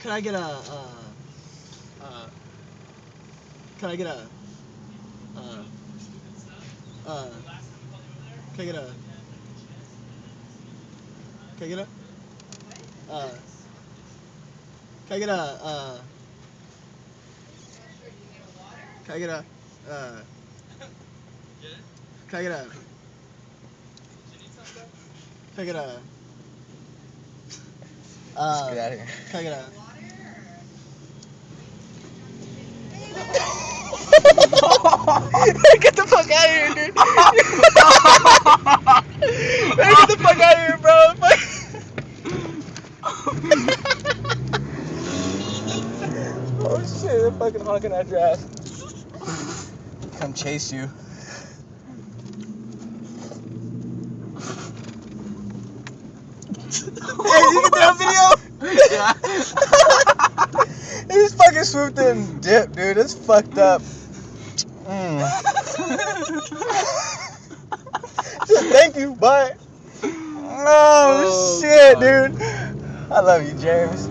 Can I get a can I get a can I get a can I get a can I get a can I get a can I get a can I get a Let's get out of here. can I get a Get the fuck out of here, dude. Hey, get the fuck out of here, bro. Oh shit, they're fucking honking at your ass. Come chase you. Hey, you get that video? Yeah. He just fucking swooped in and dipped, dude. That's fucked up. Thank you, bye. Oh, shit, dude. I love you, James.